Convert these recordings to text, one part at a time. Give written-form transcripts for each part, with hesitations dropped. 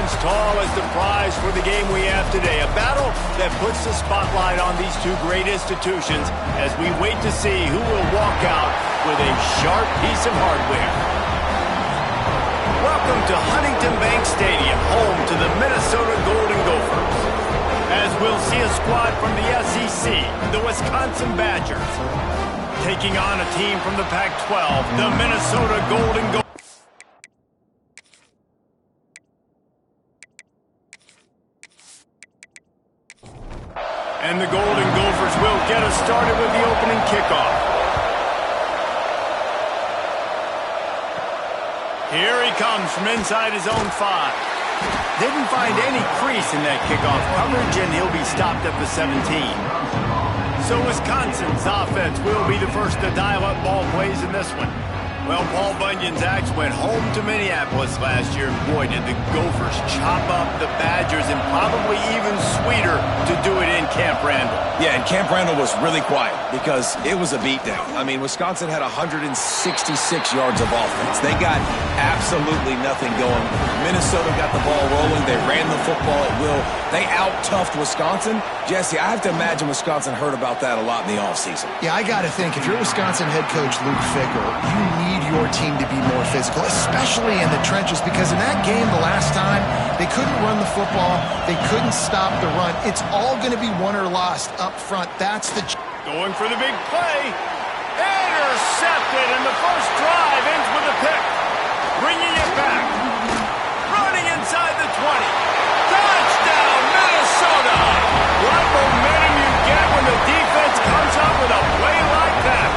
stands tall as the prize for the game we have today. A battle that puts the spotlight on these two great institutions as we wait to see who will walk out with a sharp piece of hardware. Welcome to Huntington Bank Stadium, home to the Minnesota Golden Gophers. As we'll see a squad from the SEC, the Wisconsin Badgers, taking on a team from the Pac-12, the Minnesota Golden Gophers. And the Golden Gophers will get us started with the opening kickoff. Here he comes from inside his own 5. Didn't find any crease in that kickoff coverage, and he'll be stopped at the 17. So Wisconsin's offense will be the first to dial up ball plays in this one. Well, Paul Bunyan's Axe went home to Minneapolis last year, and boy, did the Gophers chop up the Badgers, and probably even sweeter to do it in Camp Randall. Yeah, and Camp Randall was really quiet because it was a beatdown. I mean, Wisconsin had 166 yards of offense. They got absolutely nothing going. Minnesota got the ball rolling. They ran the football at will. They out-toughed Wisconsin. Jesse, I have to imagine Wisconsin heard about that a lot in the offseason. Yeah, I got to think, if you're Wisconsin head coach Luke Fickell, you need your team to be more physical, especially in the trenches, because in that game the last time, they couldn't run the football, they couldn't stop the run. It's all going to be won or lost up front. That's the... Going for the big play. Intercepted, and the first drive ends with a pick. Bringing it back. Running inside the 20. Touchdown, Minnesota! What momentum you get when the defense comes up with a play like that.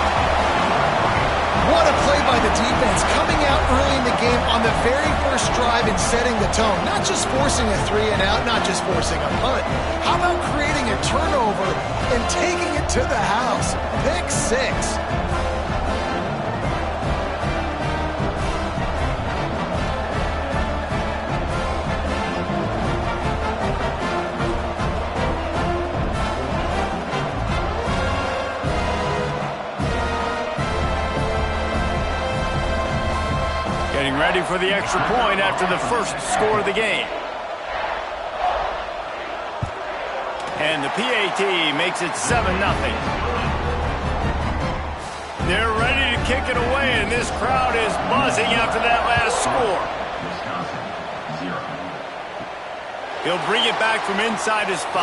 What a play by the defense, coming out early in the game on the very first drive and setting the tone. Not just forcing a 3-and-out, not just forcing a punt. How about creating a turnover and taking it to the house? Pick 6. Getting ready for the extra point after the first score of the game. And the PAT makes it 7-0. They're ready to kick it away, and this crowd is buzzing after that last score. He'll bring it back from inside his 5.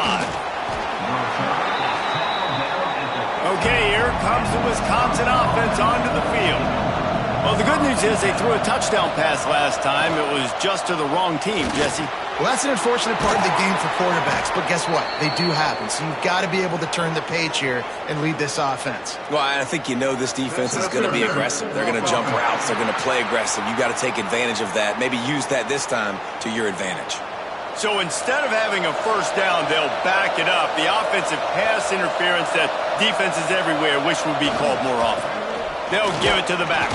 Okay, here comes the Wisconsin offense onto the field. Well, the good news is they threw a touchdown pass last time. It was just to the wrong team, Jesse. Well, that's an unfortunate part of the game for quarterbacks, but guess what? They do happen, so you've got to be able to turn the page here and lead this offense. Well, I think you know this defense is going to be aggressive. They're going to jump routes. They're going to play aggressive. You've got to take advantage of that. Maybe use that this time to your advantage. So instead of having a first down, they'll back it up. The offensive pass interference that defenses everywhere wish would be called more often. They'll give it to the back.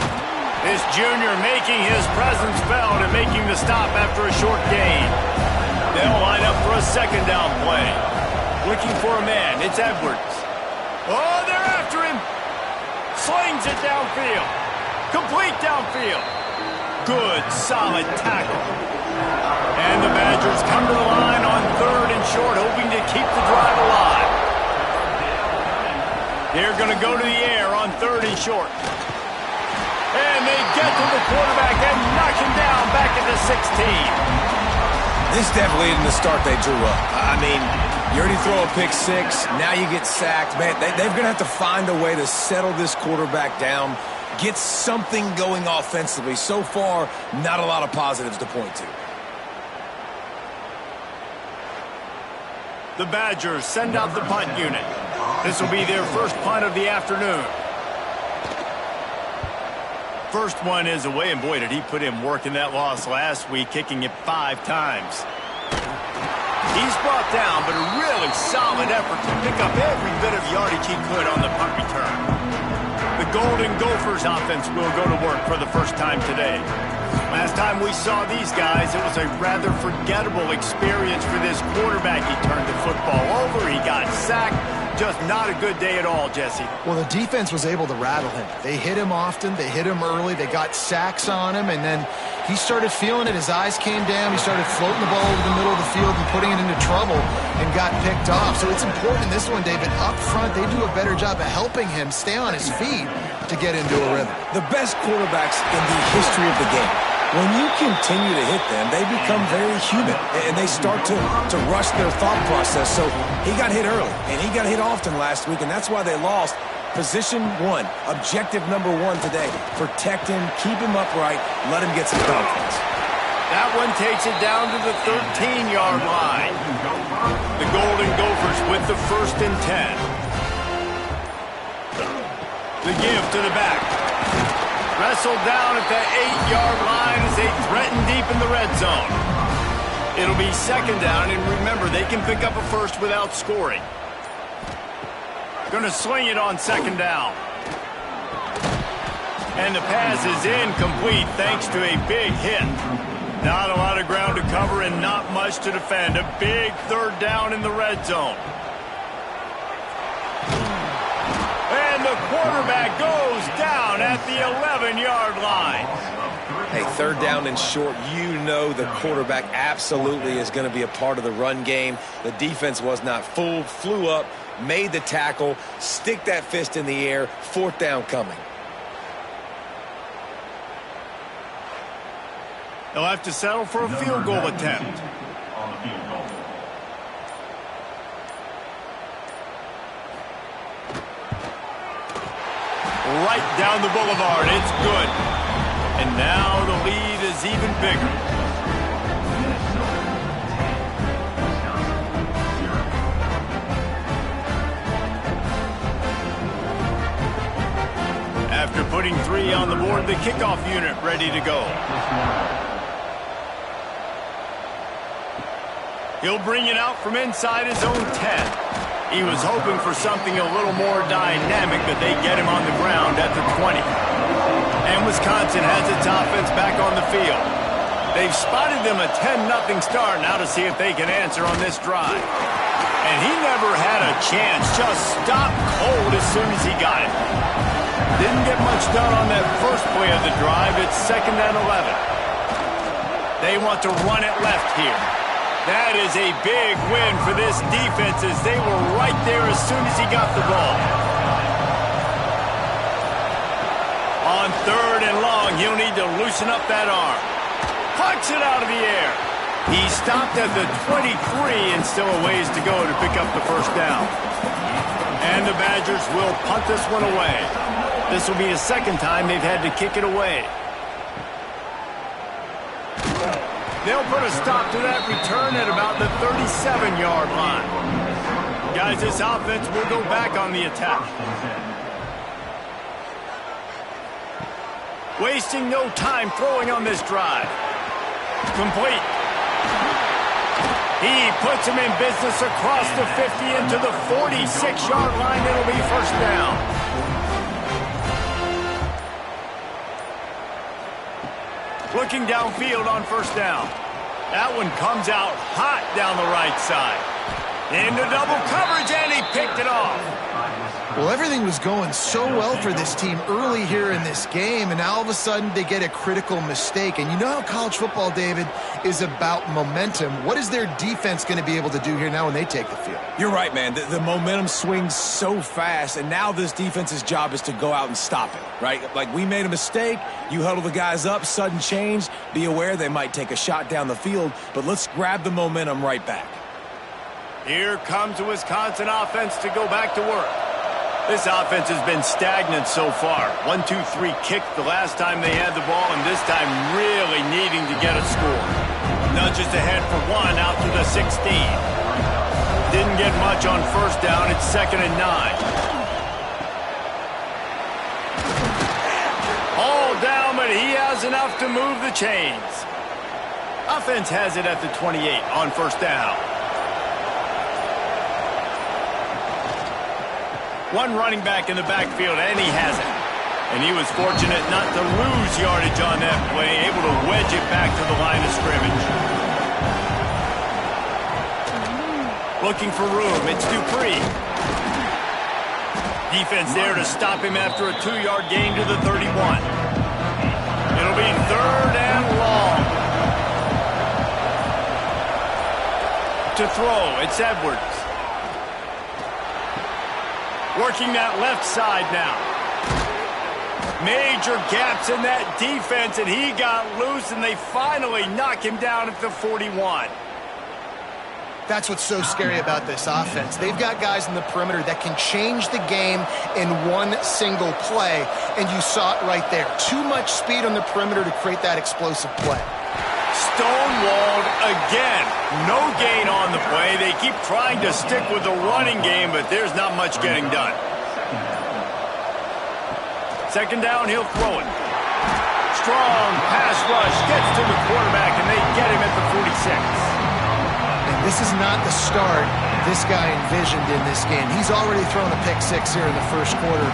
This junior making his presence felt and making the stop after a short gain. They'll line up for a second down play. Looking for a man. It's Edwards. Oh, they're after him. Slings it downfield. Complete downfield. Good, solid tackle. And the Badgers come to the line on 3rd and short, hoping to keep the drive alive. They're going to go to the air on 3rd and short. And they get to the quarterback and knock him down back at the 16. This definitely isn't the start they drew up. I mean, you already throw a pick 6. Now you get sacked. Man, they're going to have to find a way to settle this quarterback down, get something going offensively. So far, not a lot of positives to point to. The Badgers send out the punt unit. This will be their first punt of the afternoon. First one is away, and boy, did he put in work in that loss last week, kicking it 5 times. He's brought down, but a really solid effort to pick up every bit of yardage he could on the punt return. The Golden Gophers offense will go to work for the first time today. Last time we saw these guys, it was a rather forgettable experience for this quarterback. He turned the football over, he got sacked, just not a good day at all, Jesse. Well, the defense was able to rattle him. They hit him often. They hit him early. They got sacks on him, and then he started feeling it. His eyes came down. He started floating the ball over the middle of the field and putting it into trouble and got picked off. So it's important in this one, David. Up front, they do a better job of helping him stay on his feet to get into a rhythm. The best quarterbacks in the history of the game, when you continue to hit them, they become very human, and they start to rush their thought process. So he got hit early, and he got hit often last week, and that's why they lost. Position one, objective number one today. Protect him, keep him upright, let him get some confidence. That one takes it down to the 13-yard line. The Golden Gophers with the 1st and 10. The give to the back. Wrestled down at the 8-yard line as they threaten deep in the red zone. It'll be 2nd down, and remember, they can pick up a first without scoring. Going to swing it on 2nd down. And the pass is incomplete thanks to a big hit. Not a lot of ground to cover and not much to defend. A big 3rd down in the red zone. And the quarterback goes down at the 11-yard line. Hey, 3rd down and short, you know the quarterback absolutely is going to be a part of the run game. The defense was not fooled, flew up, made the tackle, stick that fist in the air, 4th down coming. They'll have to settle for a field goal attempt. Right down the boulevard. It's good. And now the lead is even bigger. After putting 3 on the board, the kickoff unit ready to go. He'll bring it out from inside his own 10. He was hoping for something a little more dynamic, but they get him on the ground at the 20. And Wisconsin has its offense back on the field. They've spotted them a 10-0 start now to see if they can answer on this drive. And he never had a chance, just stopped cold as soon as he got it. Didn't get much done on that first play of the drive. It's 2nd and 11. They want to run it left here. That is a big win for this defense as they were right there as soon as he got the ball. On 3rd and long, he'll need to loosen up that arm. Pucks it out of the air. He stopped at the 23 and still a ways to go to pick up the 1st down. And the Badgers will punt this one away. This will be the 2nd time they've had to kick it away. They'll put a stop to that return at about the 37-yard line. Guys, this offense will go back on the attack. Wasting no time throwing on this drive. Complete. He puts him in business across the 50 into the 46-yard line. It'll be 1st down. Looking downfield on 1st down. That one comes out hot down the right side. Into double coverage, and he picked it off. Well, everything was going so well for this team early here in this game, and now all of a sudden they get a critical mistake. And you know how college football, David, is about momentum. What is their defense going to be able to do here now when they take the field? You're right, man. The momentum swings so fast, and now this defense's job is to go out and stop it, right? Like, we made a mistake, you huddle the guys up, sudden change, be aware they might take a shot down the field, but let's grab the momentum right back. Here comes the Wisconsin offense to go back to work. This offense has been stagnant so far. 1-2-3 kick the last time they had the ball, and this time really needing to get a score. Nudges ahead for 1 out to the 16. Didn't get much on 1st down. It's 2nd and 9. All down, but he has enough to move the chains. Offense has it at the 28 on 1st down. One running back in the backfield, and he has it. And he was fortunate not to lose yardage on that play, able to wedge it back to the line of scrimmage. Looking for room, it's Dupree. Defense there to stop him after a 2-yard gain to the 31. It'll be 3rd and long. To throw, it's Edwards. Working that left side now. Major gaps in that defense, and he got loose, and they finally knock him down at the 41. That's what's so scary about this offense. They've got guys in the perimeter that can change the game in one single play, and you saw it right there. Too much speed on the perimeter to create that explosive play. Stonewalled again. No gain on the play. They keep trying to stick with the running game, but there's not much getting done. 2nd down, he'll throw it. Strong pass rush gets to the quarterback, and they get him at the 46. And this is not the start this guy envisioned in this game. He's already thrown a pick 6 here in the 1st quarter,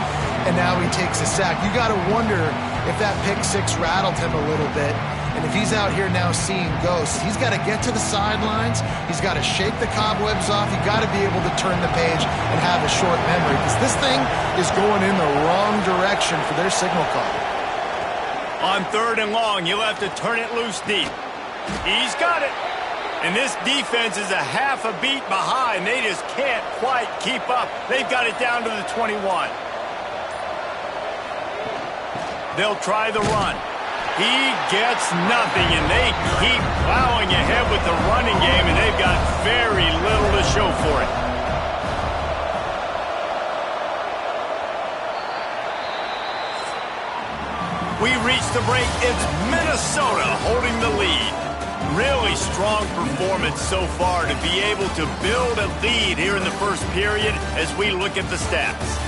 and now he takes a sack. You got to wonder if that pick 6 rattled him a little bit. And if he's out here now seeing ghosts, he's got to get to the sidelines. He's got to shake the cobwebs off. He's got to be able to turn the page and have a short memory, because this thing is going in the wrong direction for their signal call. On 3rd and long, you'll have to turn it loose deep. He's got it. And this defense is a half a beat behind. They just can't quite keep up. They've got it down to the 21. They'll try the run. He gets nothing, and they keep plowing ahead with the running game, and they've got very little to show for it. We reach the break. It's Minnesota holding the lead. Really strong performance so far to be able to build a lead here in the 1st period as we look at the stats.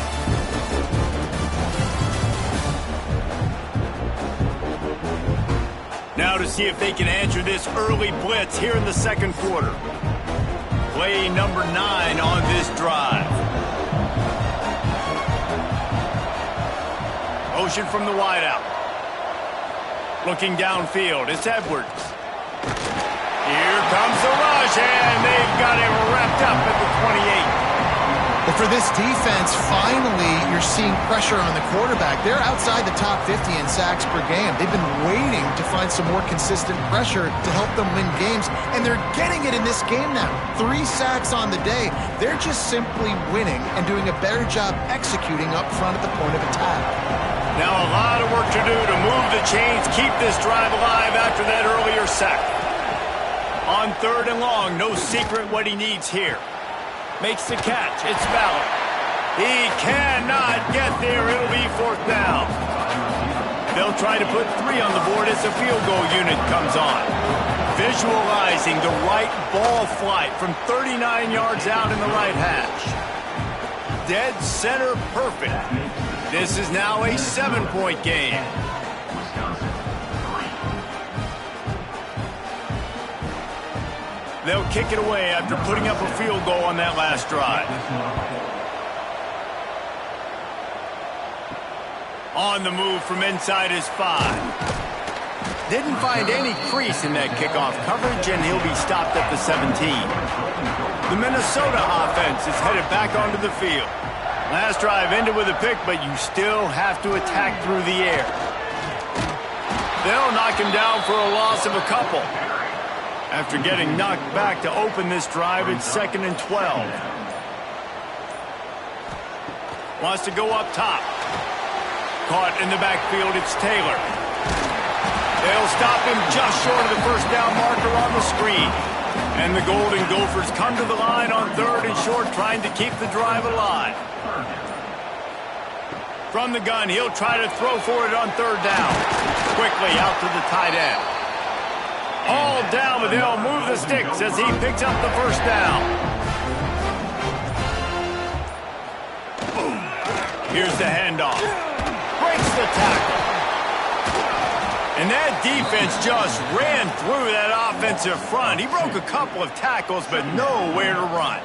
Now to see if they can answer this early blitz here in the 2nd quarter. Play number 9 on this drive. Motion from the wideout. Looking downfield, it's Edwards. Here comes the rush, and they've got him wrapped up at the 28. But for this defense, finally, you're seeing pressure on the quarterback. They're outside the top 50 in sacks per game. They've been waiting to find some more consistent pressure to help them win games, and they're getting it in this game now. 3 sacks on the day. They're just simply winning and doing a better job executing up front at the point of attack. Now a lot of work to do to move the chains, keep this drive alive after that earlier sack. On 3rd and long, no secret what he needs here. Makes the catch. It's Ballard. He cannot get there. It'll be 4th down. They'll try to put 3 on the board as the field goal unit comes on. Visualizing the right ball flight from 39 yards out in the right hash. Dead center perfect. This is now a 7-point game. They'll kick it away after putting up a field goal on that last drive. On the move from inside his 5. Didn't find any crease in that kickoff coverage, and he'll be stopped at the 17. The Minnesota offense is headed back onto the field. Last drive ended with a pick, but you still have to attack through the air. They'll knock him down for a loss of a couple. After getting knocked back to open this drive, it's 2nd and 12. Wants to go up top. Caught in the backfield, it's Taylor. They'll stop him just short of the 1st down marker on the screen. And the Golden Gophers come to the line on 3rd and short, trying to keep the drive alive. From the gun, he'll try to throw for it on 3rd down. Quickly out to the tight end. All down, but they'll move the sticks as he picks up the 1st down. Boom. Here's the handoff. Breaks the tackle. And that defense just ran through that offensive front. He broke a couple of tackles, but nowhere to run.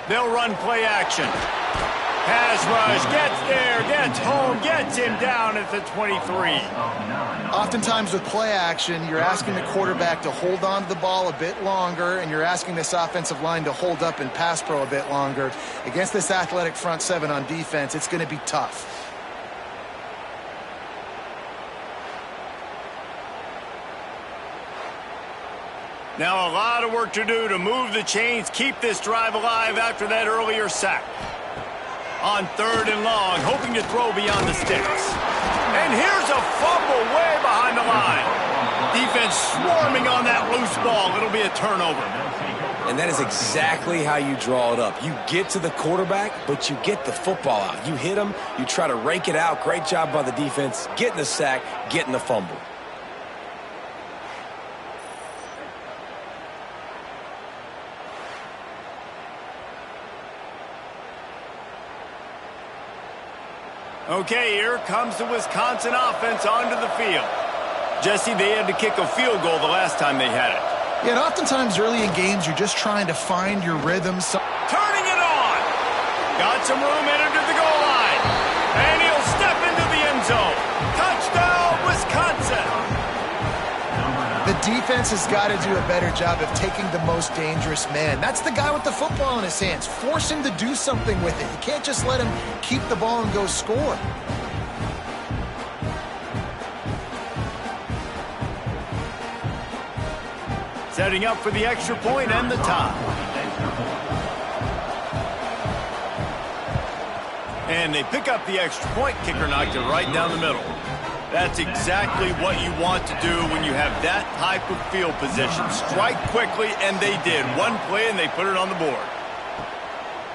They'll run play action. Pass rush, gets there, gets home, gets him down at the 23. Oftentimes with play action, you're asking the quarterback to hold on to the ball a bit longer, and you're asking this offensive line to hold up in pass pro a bit longer. Against this athletic front seven on defense, it's going to be tough. Now a lot of work to do to move the chains, keep this drive alive after that earlier sack. On 3rd and long, hoping to throw beyond the sticks. And here's a fumble way behind the line. Defense swarming on that loose ball. It'll be a turnover. And that is exactly how you draw it up. You get to the quarterback, but you get the football out. You hit him, you try to rake it out. Great job by the defense, getting the sack, getting the fumble. Okay, here comes the Wisconsin offense onto the field. Jesse, they had to kick a field goal the last time they had it. Yeah, and oftentimes early in games, you're just trying to find your rhythm. Turning it on. Got some room headed to the goal line. And he'll step into the end zone. Touchdown, Wisconsin. The defense has got to do a better job of taking the most dangerous man. That's the guy with the football in his hands. Force him to do something with it. You can't just let him keep the ball and go score. Setting up for the extra point and the tie. And they pick up the extra point. Kicker knocked it right down the middle. That's exactly what you want to do when you have that type of field position. Strike quickly, and they did. One play, and they put it on the board.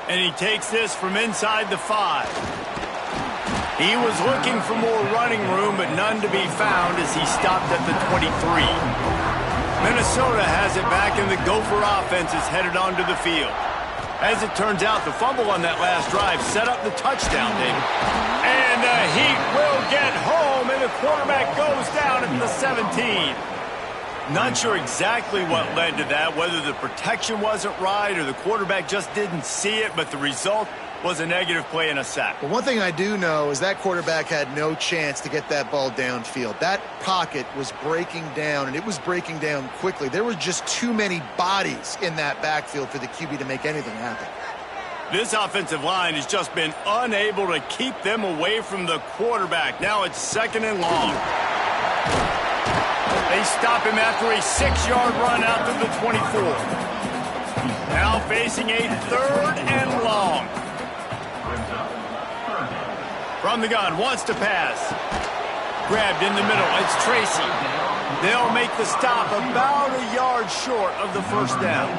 And he takes this from inside the 5. He was looking for more running room, but none to be found as he stopped at the 23. Minnesota has it back, and the Gopher offense is headed onto the field. As it turns out, the fumble on that last drive set up the touchdown, David. And the Heat will get home, and the quarterback goes down at the 17. Not sure exactly what led to that, whether the protection wasn't right or the quarterback just didn't see it, but the result was a negative play and a sack. But one thing I do know is that quarterback had no chance to get that ball downfield. That pocket was breaking down, and it was breaking down quickly. There were just too many bodies in that backfield for the QB to make anything happen. This offensive line has just been unable to keep them away from the quarterback. Now it's 2nd and long. They stop him after a 6-yard run out to the 24. Now facing a 3rd and long. From the gun, wants to pass. Grabbed in the middle, it's Tracy. They'll make the stop about a yard short of the 1st down.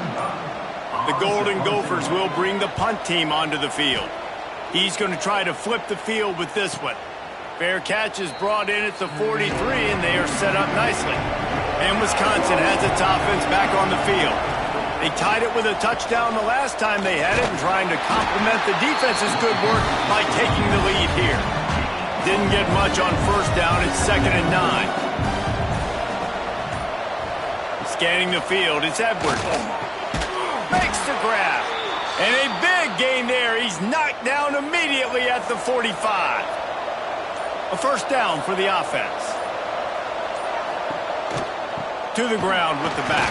The Golden Gophers will bring the punt team onto the field. He's going to try to flip the field with this one. Fair catch is brought in at the 43, and they are set up nicely. And Wisconsin has its offense back on the field. They tied it with a touchdown the last time they had it and trying to complement the defense's good work by taking the lead here. Didn't get much on 1st down. It's 2nd and 9. Scanning the field, it's Edwards. Makes the grab. And a big gain there. He's knocked down immediately at the 45. A 1st down for the offense. To the ground with the back.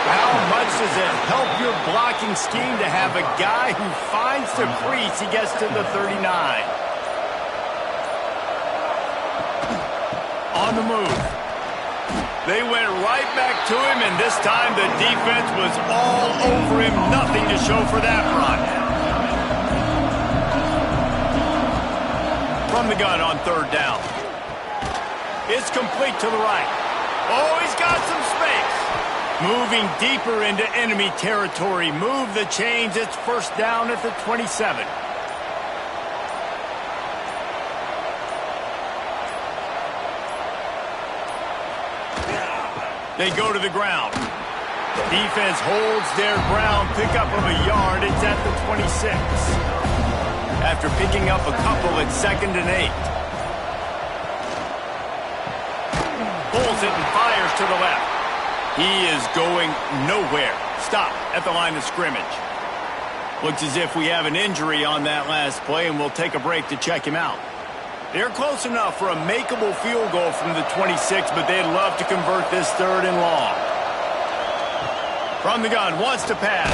How much does it help your blocking scheme to have a guy who finds the crease? He gets to the 39. On the move. They went right back to him, and this time the defense was all over him. Nothing to show for that run. From the gun on 3rd down. It's complete to the right. Oh, he's got some space. Moving deeper into enemy territory. Move the chains. It's 1st down at the 27. They go to the ground. Defense holds their ground. Pickup of a yard. It's at the 26. After picking up a couple, it's 2nd and 8. Pulls it and fires to the left. He is going nowhere. Stop at the line of scrimmage. Looks as if we have an injury on that last play, and we'll take a break to check him out. They're close enough for a makeable field goal from the 26, but they'd love to convert this 3rd and long. From the gun, wants to pass.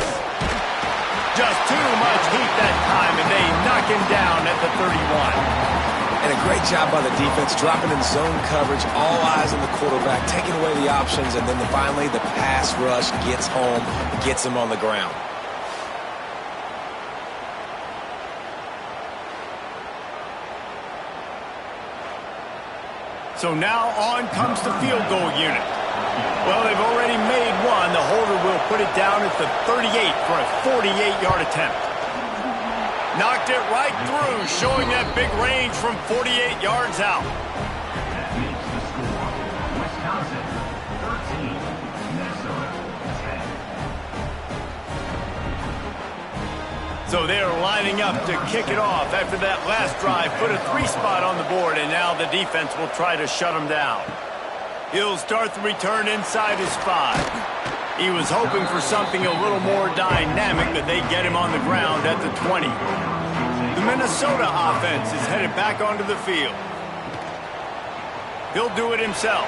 Just too much heat that time, and they knock him down at the 31. And a great job by the defense, dropping in zone coverage, all eyes on the quarterback, taking away the options, and then finally the pass rush gets home, gets him on the ground. So now on comes the field goal unit. Well, they've already made one. The holder will put it down at the 38 for a 48-yard attempt. Knocked it right through, showing that big range from 48 yards out. So they're lining up to kick it off after that last drive. Put a 3 spot on the board, and now the defense will try to shut them down. He'll start the return inside his 5. He was hoping for something a little more dynamic, but they get him on the ground at the 20. The Minnesota offense is headed back onto the field. He'll do it himself.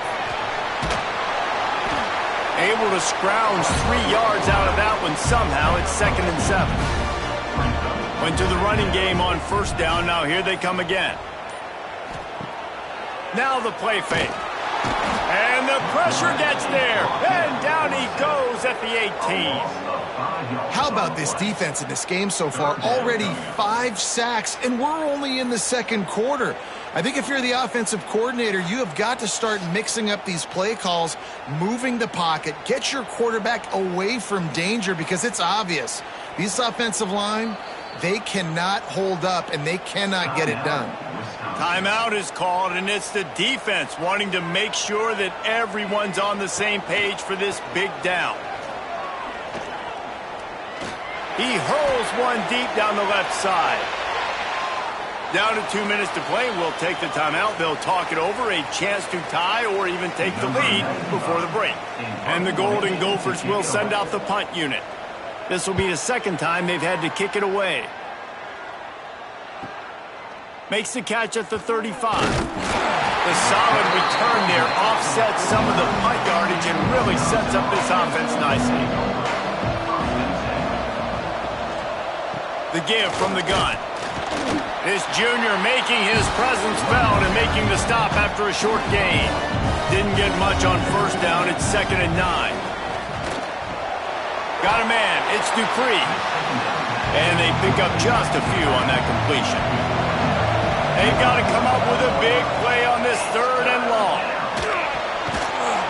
Able to scrounge 3 yards out of that one somehow. It's 2nd and 7. Went to the running game on 1st down. Now here they come again. Now the play fake. And the pressure gets there. And down he goes at the 18. How about this defense in this game so far? Already 5 sacks, and we're only in the 2nd quarter. I think if you're the offensive coordinator, you have got to start mixing up these play calls, moving the pocket, get your quarterback away from danger, because it's obvious. This offensive line, they cannot hold up, and they cannot get it done. Timeout is called, and it's the defense wanting to make sure that everyone's on the same page for this big down. He hurls one deep down the left side. Down to 2 minutes to play. We'll take the timeout. They'll talk it over. A chance to tie or even take the lead before the break. And the Golden Gophers will send out the punt unit. This will be the 2nd time they've had to kick it away. Makes the catch at the 35. The solid return there offsets some of the punt yardage and really sets up this offense nicely. The give from the gun. This junior making his presence felt and making the stop after a short gain. Didn't get much on 1st down. It's 2nd and 9. Got a man. It's Dupree. And they pick up just a few on that completion. They've got to come up with a big play on this 3rd and long.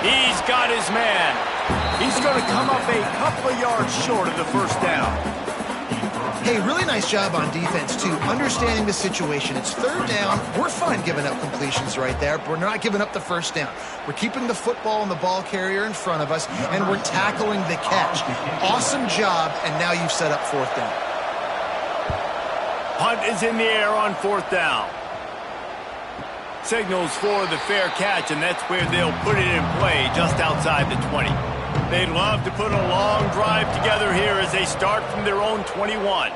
He's got his man. He's going to come up a couple of yards short of the 1st down. Hey, really nice job on defense, too, understanding the situation. It's 3rd down. We're fine giving up completions right there, but we're not giving up the 1st down. We're keeping the football and the ball carrier in front of us, and we're tackling the catch. Awesome job, and now you've set up 4th down. Punt is in the air on 4th down. Signals for the fair catch, and that's where they'll put it in play, just outside the 20. They'd love to put a long drive together here as they start from their own 21.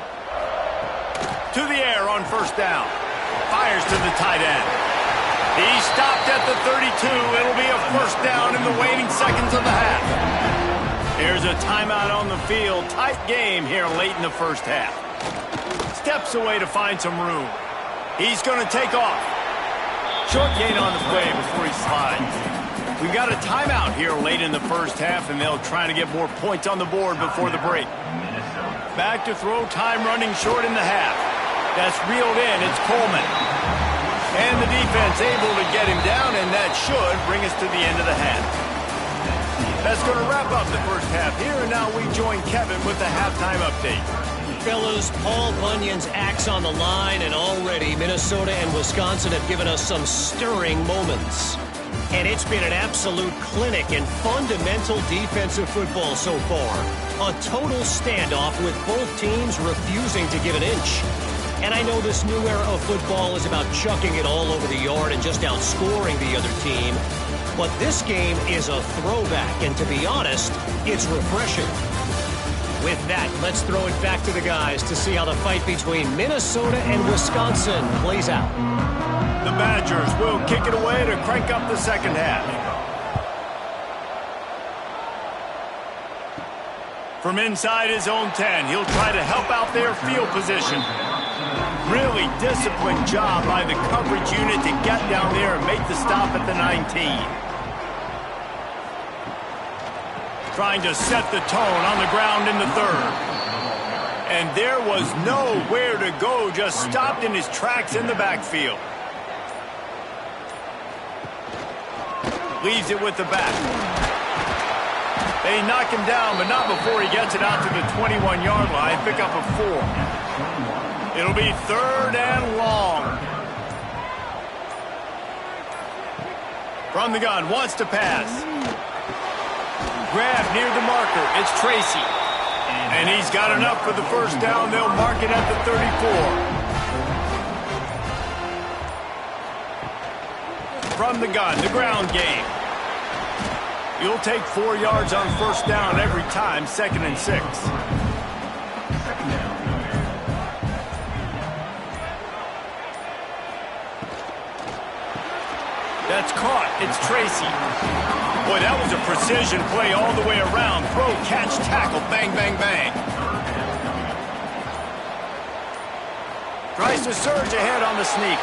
To the air on 1st down. Fires to the tight end. He stopped at the 32. It'll be a 1st down in the waning seconds of the half. Here's a timeout on the field. Tight game here late in the 1st half. Steps away to find some room. He's going to take off. Short gain on the play before he slides. We've got a timeout here late in the 1st half, and they'll try to get more points on the board before the break. Back to throw, time running short in the half. That's reeled in. It's Coleman. And the defense able to get him down, and that should bring us to the end of the half. That's going to wrap up the 1st half here, and now we join Kevin with the halftime update. Fellas, Paul Bunyan's axe on the line, and already Minnesota and Wisconsin have given us some stirring moments. And it's been an absolute clinic in fundamental defensive football so far. A total standoff with both teams refusing to give an inch. And I know this new era of football is about chucking it all over the yard and just outscoring the other team. But this game is a throwback, and to be honest, it's refreshing. With that, let's throw it back to the guys to see how the fight between Minnesota and Wisconsin plays out. The Badgers will kick it away to crank up the second half. From inside his own 10, he'll try to help out their field position. Really disciplined job by the coverage unit to get down there and make the stop at the 19. Trying to set the tone on the ground in the third. And there was nowhere to go, just stopped in his tracks in the backfield. Leaves it with the back. They knock him down, but not before he gets it out to the 21-yard line. Pick up a 4. It'll be third and long. From the gun, wants to pass. Grab near the marker. It's Tracy. And he's got enough for the first down. They'll mark it at the 34. From the gun, the ground game. You'll take 4 yards on first down every time, 2nd and 6. That's caught. It's Tracy. Boy, that was a precision play all the way around. Throw, catch, tackle, bang, bang, bang. Tries to surge ahead on the sneak.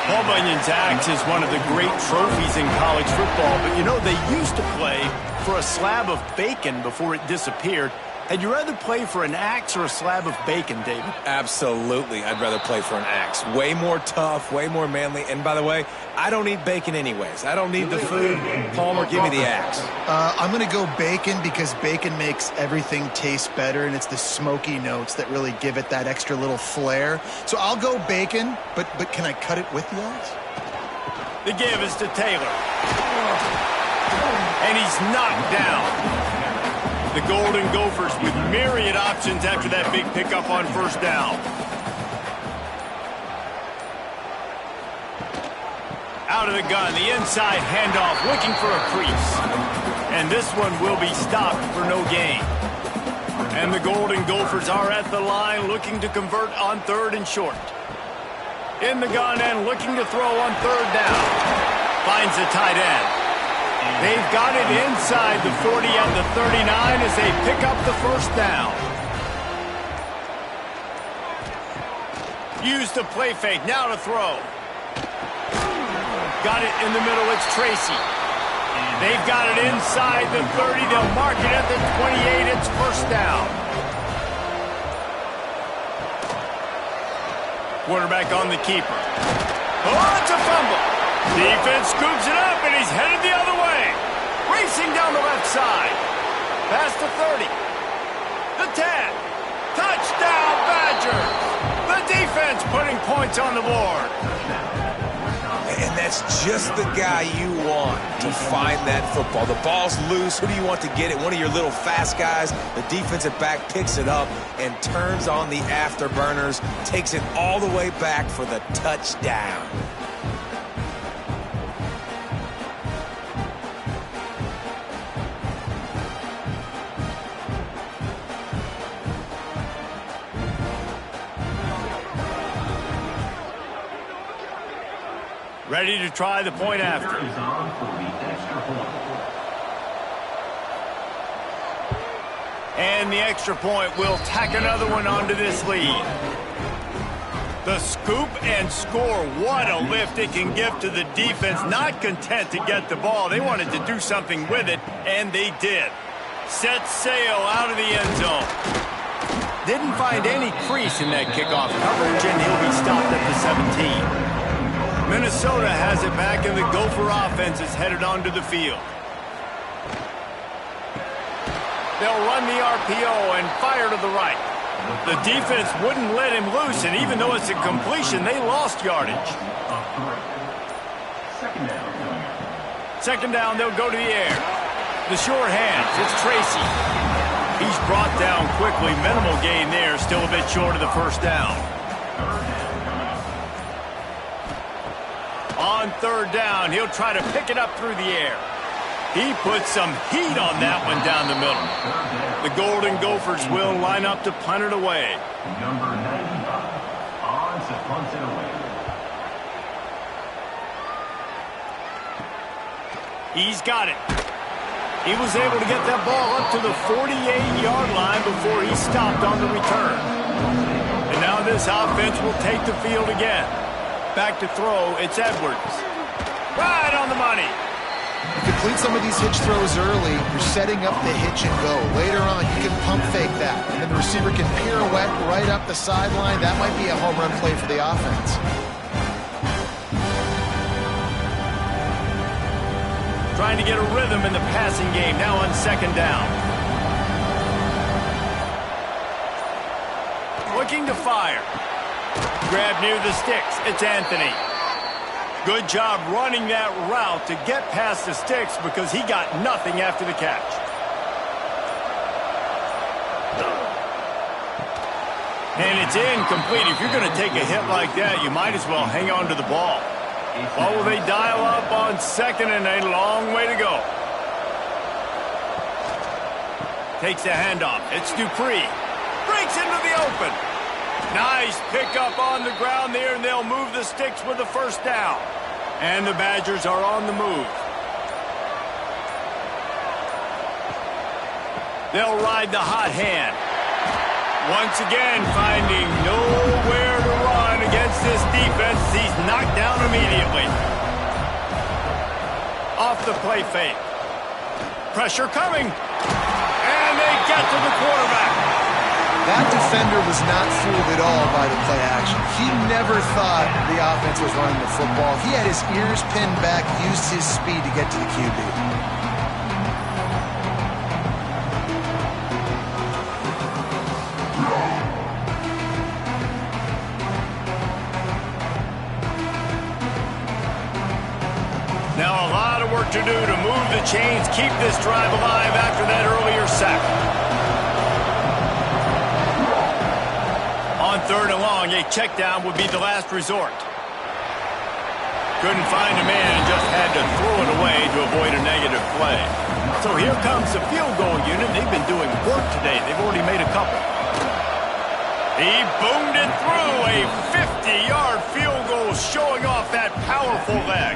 Paul Bunyan's axe is one of the great trophies in college football, but you know, they used to play for a slab of bacon before it disappeared. Had you rather play for an axe or a slab of bacon, David? Absolutely, I'd rather play for an axe. Way more tough, way more manly. And by the way, I don't eat bacon anyways. I don't need the food. Palmer, give me the axe. I'm going to go bacon because bacon makes everything taste better, and it's the smoky notes that really give it that extra little flair. So I'll go bacon, but can I cut it with the axe? The give is to Taylor. And he's knocked down. The Golden Gophers with myriad options after that big pickup on first down. Out of the gun, the inside handoff, looking for a crease. And this one will be stopped for no gain. And the Golden Gophers are at the line looking to convert on 3rd and short. In the gun and looking to throw on 3rd down. Finds the tight end. They've got it inside the 40 at the 39 as they pick up the first down. Use the play fake, now to throw. Got it in the middle, it's Tracy. They've got it inside the 30, they'll mark it at the 28, it's first down. Quarterback on the keeper. Oh, it's a fumble. Defense scoops it up, and he's headed the other way. Racing down the left side. Past the 30. The 10. Touchdown, Badgers. The defense putting points on the board. And that's just the guy you want to find that football. The ball's loose. Who do you want to get it? One of your little fast guys. The defensive back picks it up and turns on the afterburners. Takes it all the way back for the touchdown. Ready to try the point after. And the extra point will tack another one onto this lead. The scoop and score. What a lift it can give to the defense. Not content to get the ball. They wanted to do something with it, and they did. Set sail out of the end zone. Didn't find any crease in that kickoff coverage, and he'll be stopped at the 17. Minnesota has it back, and the Gopher offense is headed onto the field. They'll run the RPO and fire to the right. The defense wouldn't let him loose, and even though it's a completion, they lost yardage. Second down, they'll go to the air. The sure hands, it's Tracy. He's brought down quickly. Minimal gain there, still a bit short of the first down. On 3rd down, he'll try to pick it up through the air. He put some heat on that one down the middle. The Golden Gophers will line up to punt it away. Number 95 on to punt it away. He's got it. He was able to get that ball up to the 48-yard line before he stopped on the return. And now this offense will take the field again. Back to throw, it's Edwards. Right on the money. You complete some of these hitch throws early, you're setting up the hitch and go. Later on, you can pump fake that, and then the receiver can pirouette right up the sideline. That might be a home run play for the offense. Trying to get a rhythm in the passing game, now on second down. Looking to fire. Grab near the sticks, it's Anthony. Good job running that route to get past the sticks because he got nothing after the catch. And it's incomplete. If you're going to take a hit like that, you might as well hang on to the ball. What will they dial up on second and a long way to go? Takes a handoff. It's Dupree. Breaks into the open. Nice pickup on the ground there, and they'll move the sticks with the first down. And the Badgers are on the move. They'll ride the hot hand. Once again, finding nowhere to run against this defense. He's knocked down immediately. Off the play fake. Pressure coming. And they get to the quarterback. That defender was not fooled at all by the play action. He never thought the offense was running the football. He had his ears pinned back, used his speed to get to the QB. Now a lot of work to do to move the chains, keep this drive alive after that earlier sack. On third and long, a check down would be the last resort. Couldn't find a man and just had to throw it away to avoid a negative play. So here comes the field goal unit. They've been doing work today. They've already made a couple. He boomed it through a 50-yard field goal, showing off that powerful leg.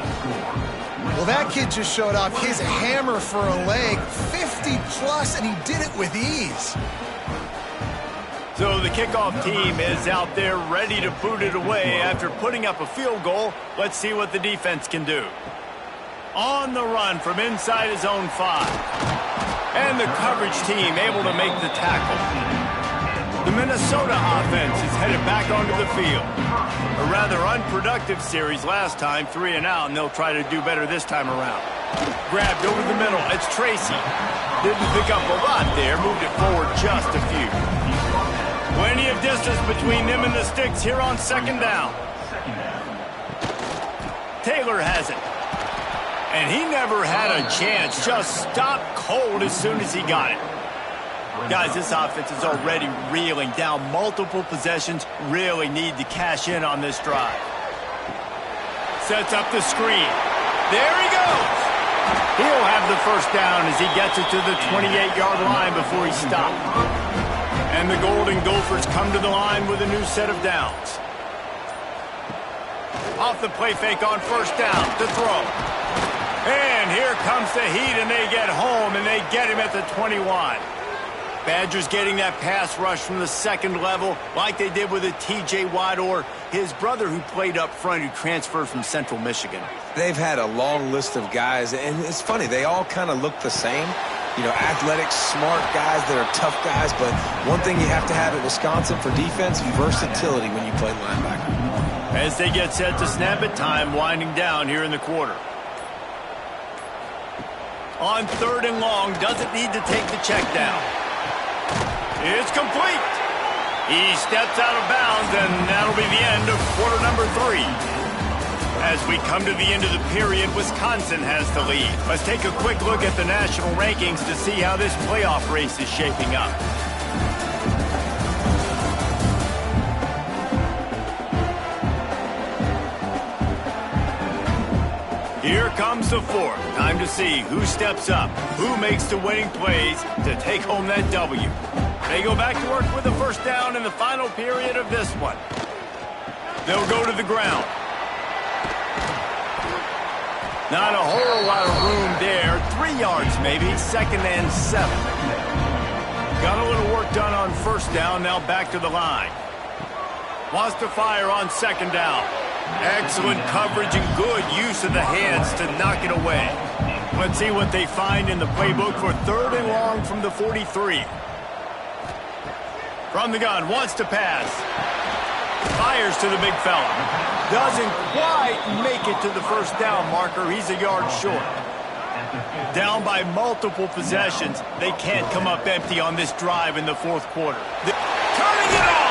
Well, that kid just showed off his hammer for a leg, 50-plus, and he did it with ease. So the kickoff team is out there ready to boot it away after putting up a field goal. Let's see what the defense can do. On the run from inside his own 5. And the coverage team able to make the tackle. The Minnesota offense is headed back onto the field. A rather unproductive series last time, 3 and out, and they'll try to do better this time around. Grabbed over the middle, it's Tracy. Didn't pick up a lot there, moved it forward just a few. Plenty of distance between them and the sticks here on second down. Taylor has it. And he never had a chance, just stopped cold as soon as he got it. Guys, this offense is already reeling down multiple possessions. Really need to cash in on this drive. Sets up the screen. There he goes. He'll have the first down as he gets it to the 28-yard line before he stopped. And the Golden Gophers come to the line with a new set of downs. Off the play fake on first down to throw. And here comes the heat, and they get home, and they get him at the 21. Badgers getting that pass rush from the second level like they did with a T.J. Watt or his brother who played up front who transferred from Central Michigan. They've had a long list of guys, and it's funny, they all kind of look the same. You know, athletic, smart guys that are tough guys, but one thing you have to have at Wisconsin for defense, versatility when you play linebacker. As they get set to snap it, time winding down here in the quarter. On third and long, doesn't need to take the check down. It's complete. He steps out of bounds, and that'll be the end of quarter number 3. As we come to the end of the period, Wisconsin has the lead. Let's take a quick look at the national rankings to see how this playoff race is shaping up. Here comes the fourth. Time to see who steps up, who makes the winning plays to take home that W. They go back to work with the first down in the final period of this one. They'll go to the ground. Not a whole lot of room there. 3 yards maybe, 2nd and 7. Got a little work done on first down, now back to the line. Wants to fire on 2nd down. Excellent coverage and good use of the hands to knock it away. Let's see what they find in the playbook for 3rd and long from the 43. From the gun, wants to pass. Fires to the big fella. Doesn't quite make it to the first down marker. He's a yard short. Down by multiple possessions. They can't come up empty on this drive in the 4th quarter. Turning it on!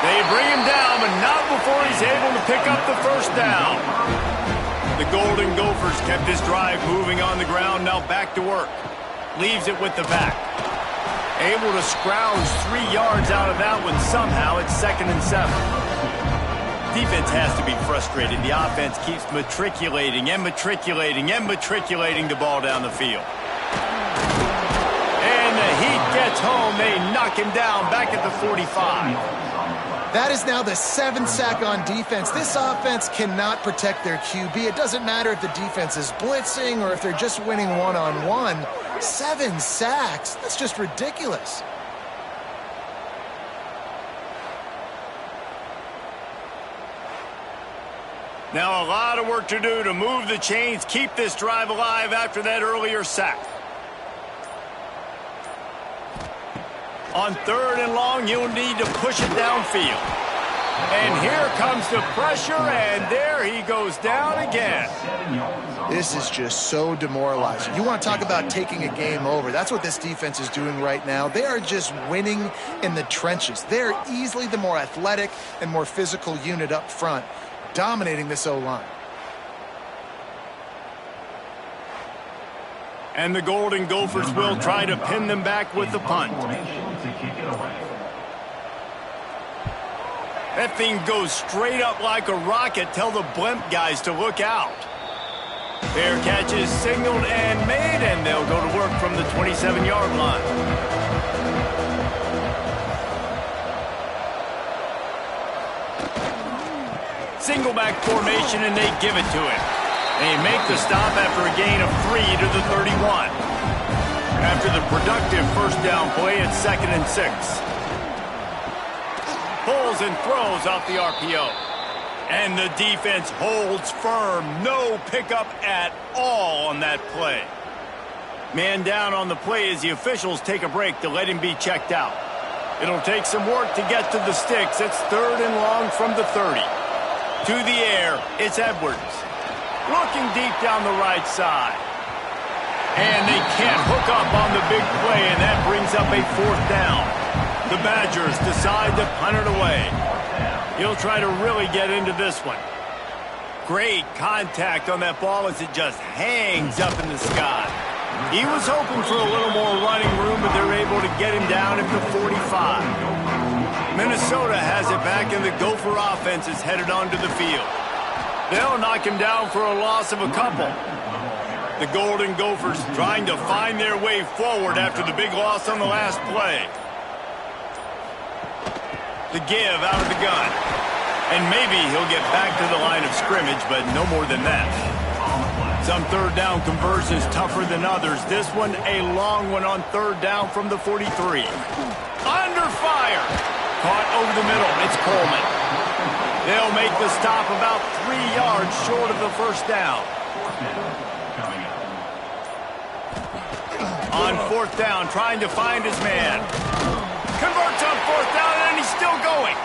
They bring him down, but not before he's able to pick up the first down. The Golden Gophers kept this drive moving on the ground, now back to work. Leaves it with the back. Able to scrounge 3 yards out of that one somehow. It's 2nd and 7. Defense has to be frustrated. The offense keeps matriculating and matriculating and matriculating the ball down the field. And the Heat gets home. They knock him down back at the 45. That is now the 7th sack on defense. This offense cannot protect their QB. It doesn't matter if the defense is blitzing or if they're just winning one-on-one. 7 sacks? That's just ridiculous. Now a lot of work to do to move the chains, keep this drive alive after that earlier sack. On 3rd and long, you'll need to push it downfield. And here comes the pressure, and there he goes down again. This is just so demoralizing. You want to talk about taking a game over. That's what this defense is doing right now. They are just winning in the trenches. They're easily the more athletic and more physical unit up front, dominating this O-line. And the Golden Gophers will try to pin them back with the punt. That thing goes straight up like a rocket. Tell the blimp guys to look out. Fair catch is signaled and made, and they'll go to work from the 27-yard line. Single back formation, and they give it to him. They make the stop after a gain of 3 to the 31. After the productive first down play, it's 2nd and 6. Pulls and throws off the RPO. And the defense holds firm. No pickup at all on that play. Man down on the play as the officials take a break to let him be checked out. It'll take some work to get to the sticks. It's 3rd and long from the 30. To the air, it's Edwards. Looking deep down the right side. And they can't hook up on the big play, and that brings up a 4th down. The Badgers decide to punt it away. He'll try to really get into this one. Great contact on that ball as it just hangs up in the sky. He was hoping for a little more running room, but they're able to get him down at the 45. Minnesota has it back, and the Gopher offense is headed onto the field. They'll knock him down for a loss of a couple. The Golden Gophers trying to find their way forward after the big loss on the last play. The give out of the gun. And maybe he'll get back to the line of scrimmage, but no more than that. Some 3rd down conversions tougher than others. This one a long one on 3rd down from the 43. Under fire. Caught over the middle. It's Coleman. They'll make the stop about 3 yards short of the first down. On 4th down, trying to find his man. Converts on 4th down, and he's still going.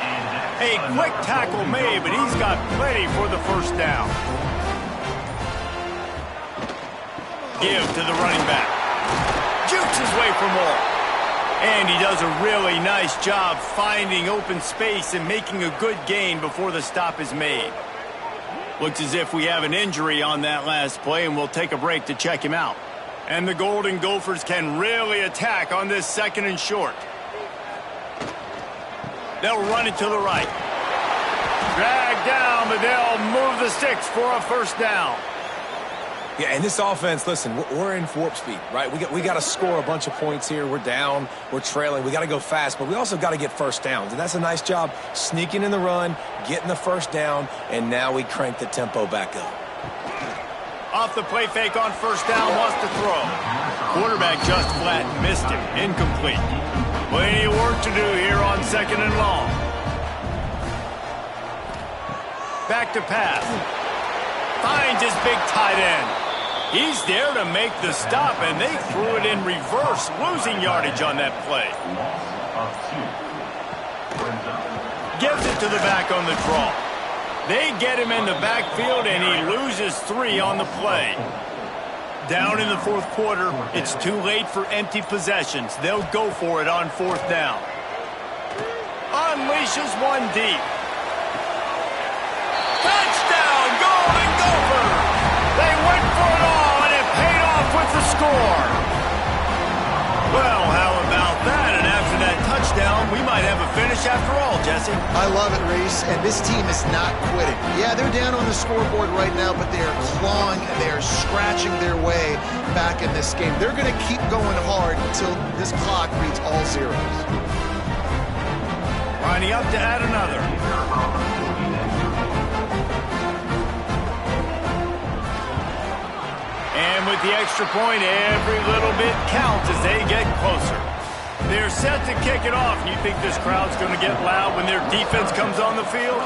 A quick tackle made, but he's got plenty for the first down. Give to the running back. Jukes his way for more. And he does a really nice job finding open space and making a good gain before the stop is made. Looks as if we have an injury on that last play, and we'll take a break to check him out. And the Golden Gophers can really attack on this 2nd and short. They'll run it to the right. Drag down, but they'll move the sticks for a first down. Yeah, and this offense, listen, we're in warp speed, right? We got to score a bunch of points here. We're down. We're trailing. We got to go fast, but we also got to get first downs. And that's a nice job sneaking in the run, getting the first down, and now we crank the tempo back up. Off the play fake on first down, wants to throw. Quarterback just flat missed him. Incomplete. Plenty of work to do here on second and long. Back to pass. Finds his big tight end. He's there to make the stop, and they threw it in reverse, losing yardage on that play. Gives it to the back on the draw. They get him in the backfield, and he loses 3 on the play. Down in the fourth quarter, it's too late for empty possessions. They'll go for it on fourth down. Unleashes one deep. Touchdown, Golden Gophers! They went for it all, and it paid off with the score. Well, how about that? And after that touchdown, we might have a finish after all, Jesse. I love it, Reese, and this team is not quitting. Yeah, they're down on the scoreboard right now, but they are clawing and they are scratching their way back in this game. They're going to keep going hard until this clock reads all zeros. Lining up to add another. And with the extra point, every little bit counts as they get closer. They're set to kick it off. You think this crowd's going to get loud when their defense comes on the field?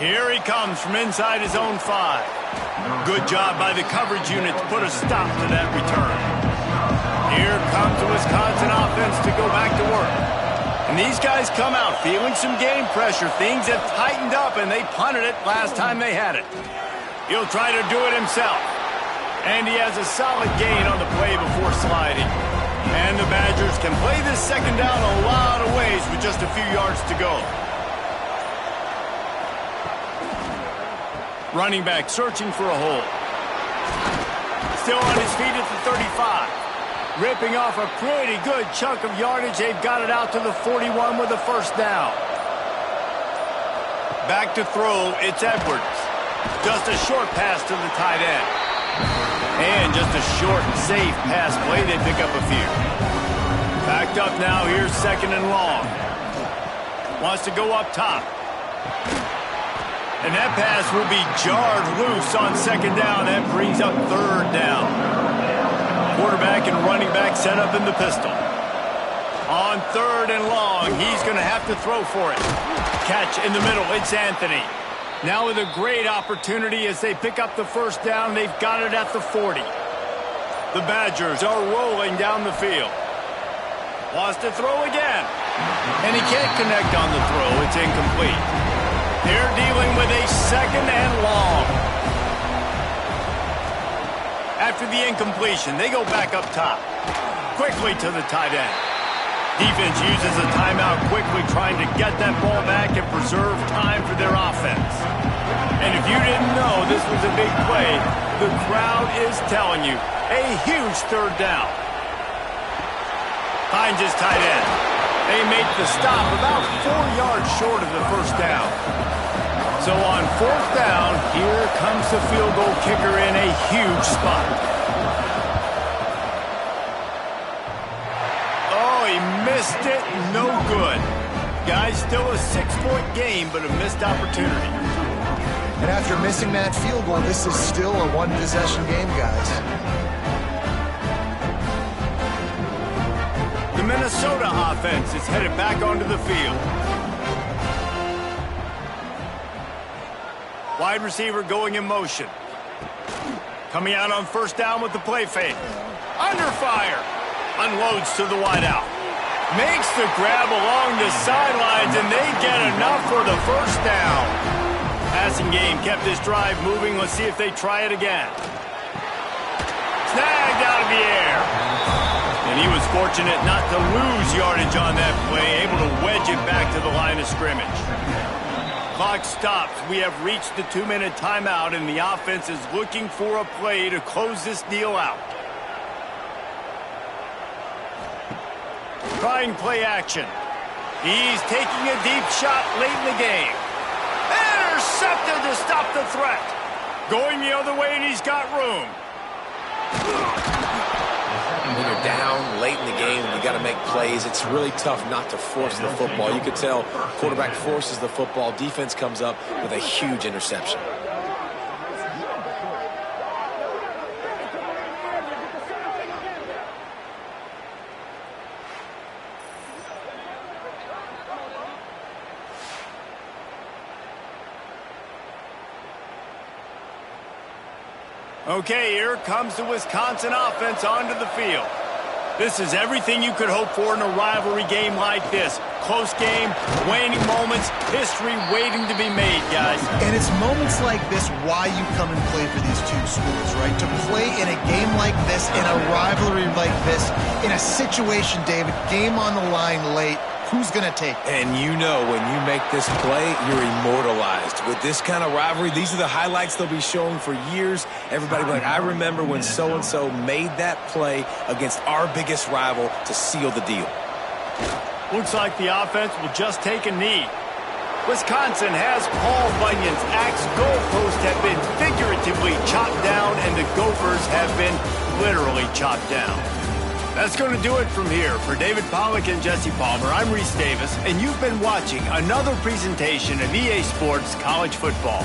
Here he comes from inside his own 5. Good job by the coverage unit to put a stop to that return. Here comes the Wisconsin offense to go back to work. And these guys come out feeling some game pressure. Things have tightened up, and they punted it last time they had it. He'll try to do it himself. And he has a solid gain on the play before sliding. And the Badgers can play this second down a lot of ways with just a few yards to go. Running back searching for a hole. Still on his feet at the 35. Ripping off a pretty good chunk of yardage. They've got it out to the 41 with a first down. Back to throw, it's Edwards. Just a short pass to the tight end. And just a short and safe pass play. They pick up a few. Backed up now. Here's second and long. Wants to go up top. And that pass will be jarred loose on second down. That brings up third down. Quarterback and running back set up in the pistol. On third and long, he's going to have to throw for it. Catch in the middle. It's Anthony. Now with a great opportunity as they pick up the first down. They've got it at the 40. The Badgers are rolling down the field. Wants to throw again. And he can't connect on the throw. It's incomplete. They're dealing with a second and long. After the incompletion, they go back up top. Quickly to the tight end. Defense uses a timeout quickly, trying to get that ball back and preserve time for their offense. And if you didn't know this was a big play, the crowd is telling you, a huge third down. Finds his tight end. They make the stop about 4 yards short of the first down. So on fourth down, here comes the field goal kicker in a huge spot. Missed it, no good. Guys, still a 6-point game, but a missed opportunity. And after missing that field goal, this is still a one-possession game, guys. The Minnesota offense is headed back onto the field. Wide receiver going in motion. Coming out on first down with the play fake. Under fire. Unloads to the wideout. Makes the grab along the sidelines, and they get enough for the first down. Passing game kept this drive moving. Let's see if they try it again. Snagged out of the air. And he was fortunate not to lose yardage on that play, able to wedge it back to the line of scrimmage. Clock stops. We have reached the 2-minute timeout, and the offense is looking for a play to close this deal out. Trying play action. He's taking a deep shot late in the game. Intercepted to stop the threat. Going the other way, and he's got room. When you're down late in the game and you got to make plays, it's really tough not to force the football. You could tell quarterback forces the football. Defense comes up with a huge interception. Okay, here comes the Wisconsin offense onto the field. This is everything you could hope for in a rivalry game like this. Close game, waning moments, history waiting to be made, guys. And it's moments like this why you come and play for these two schools, right? To play in a game like this, in a rivalry like this, in a situation, David, game on the line late, who's going to take it? And you know when you make this play, you're immortalized. With this kind of rivalry, these are the highlights they'll be showing for years. Everybody will be like, I remember when so-and-so made that play against our biggest rival to seal the deal. Looks like the offense will just take a knee. Wisconsin has Paul Bunyan's axe goalpost have been figuratively chopped down, and the Gophers have been literally chopped down. That's going to do it from here. For David Pollack and Jesse Palmer, I'm Reese Davis, and you've been watching another presentation of EA Sports College Football.